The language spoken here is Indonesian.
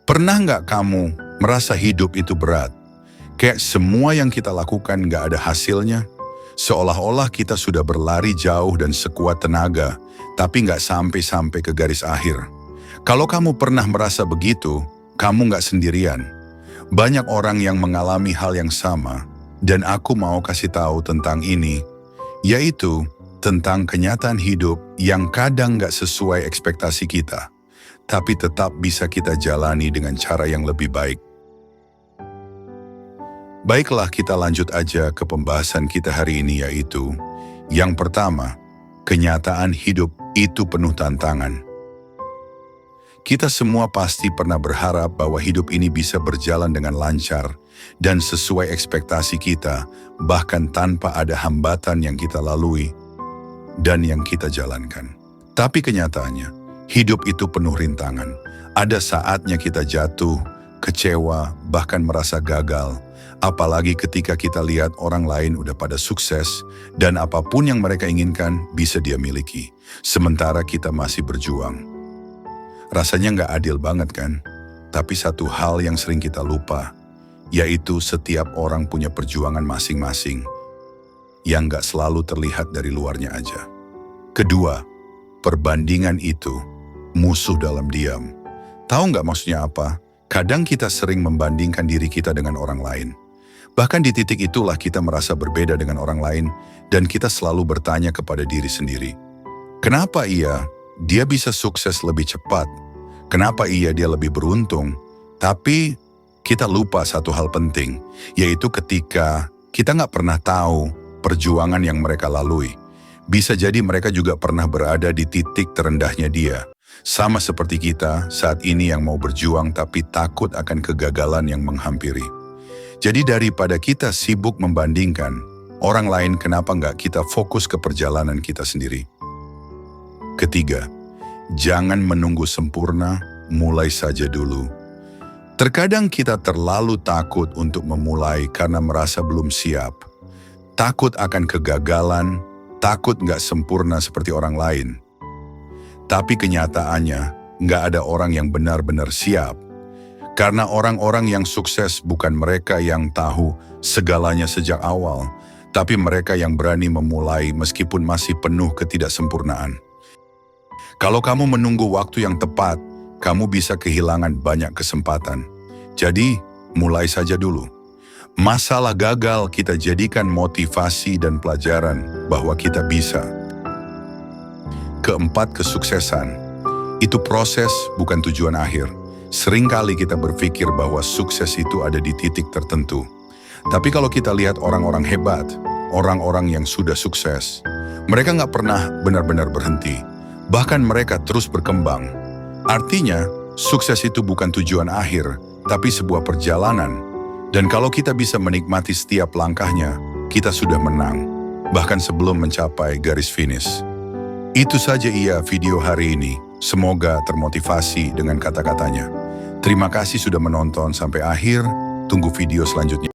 Pernah nggak kamu merasa hidup itu berat? Kayak semua yang kita lakukan nggak ada hasilnya? Seolah-olah kita sudah berlari jauh dan sekuat tenaga, tapi nggak sampai-sampai ke garis akhir. Kalau kamu pernah merasa begitu, kamu nggak sendirian. Banyak orang yang mengalami hal yang sama, dan aku mau kasih tahu tentang ini, yaitu tentang kenyataan hidup yang kadang nggak sesuai ekspektasi kita, tapi tetap bisa kita jalani dengan cara yang lebih baik. Baiklah, kita lanjut aja ke pembahasan kita hari ini, yaitu yang pertama, kenyataan hidup itu penuh tantangan. Kita semua pasti pernah berharap bahwa hidup ini bisa berjalan dengan lancar dan sesuai ekspektasi kita, bahkan tanpa ada hambatan yang kita lalui dan yang kita jalankan. Tapi kenyataannya, hidup itu penuh rintangan. Ada saatnya kita jatuh, kecewa, bahkan merasa gagal. Apalagi ketika kita lihat orang lain udah pada sukses dan apapun yang mereka inginkan bisa dia miliki. Sementara kita masih berjuang. Rasanya nggak adil banget kan? Tapi satu hal yang sering kita lupa, yaitu setiap orang punya perjuangan masing-masing yang nggak selalu terlihat dari luarnya aja. Kedua, perbandingan itu musuh dalam diam. Tahu nggak maksudnya apa? Kadang kita sering membandingkan diri kita dengan orang lain. Bahkan di titik itulah kita merasa berbeda dengan orang lain dan kita selalu bertanya kepada diri sendiri. Kenapa dia bisa sukses lebih cepat? Kenapa dia lebih beruntung? Tapi kita lupa satu hal penting, yaitu ketika kita nggak pernah tahu perjuangan yang mereka lalui. Bisa jadi mereka juga pernah berada di titik terendahnya dia. Sama seperti kita saat ini yang mau berjuang tapi takut akan kegagalan yang menghampiri. Jadi daripada kita sibuk membandingkan orang lain, kenapa nggak kita fokus ke perjalanan kita sendiri? Ketiga, jangan menunggu sempurna, mulai saja dulu. Terkadang kita terlalu takut untuk memulai karena merasa belum siap. Takut akan kegagalan, takut nggak sempurna seperti orang lain. Tapi kenyataannya, nggak ada orang yang benar-benar siap. Karena orang-orang yang sukses bukan mereka yang tahu segalanya sejak awal, tapi mereka yang berani memulai meskipun masih penuh ketidaksempurnaan. Kalau kamu menunggu waktu yang tepat, kamu bisa kehilangan banyak kesempatan. Jadi, mulai saja dulu. Masalah gagal kita jadikan motivasi dan pelajaran bahwa kita bisa. Keempat, kesuksesan. Itu proses, bukan tujuan akhir. Seringkali kita berpikir bahwa sukses itu ada di titik tertentu. Tapi kalau kita lihat orang-orang hebat, orang-orang yang sudah sukses, mereka nggak pernah benar-benar berhenti. Bahkan mereka terus berkembang. Artinya, sukses itu bukan tujuan akhir, tapi sebuah perjalanan. Dan kalau kita bisa menikmati setiap langkahnya, kita sudah menang, bahkan sebelum mencapai garis finish. Itu saja video hari ini. Semoga termotivasi dengan kata-katanya. Terima kasih sudah menonton sampai akhir. Tunggu video selanjutnya.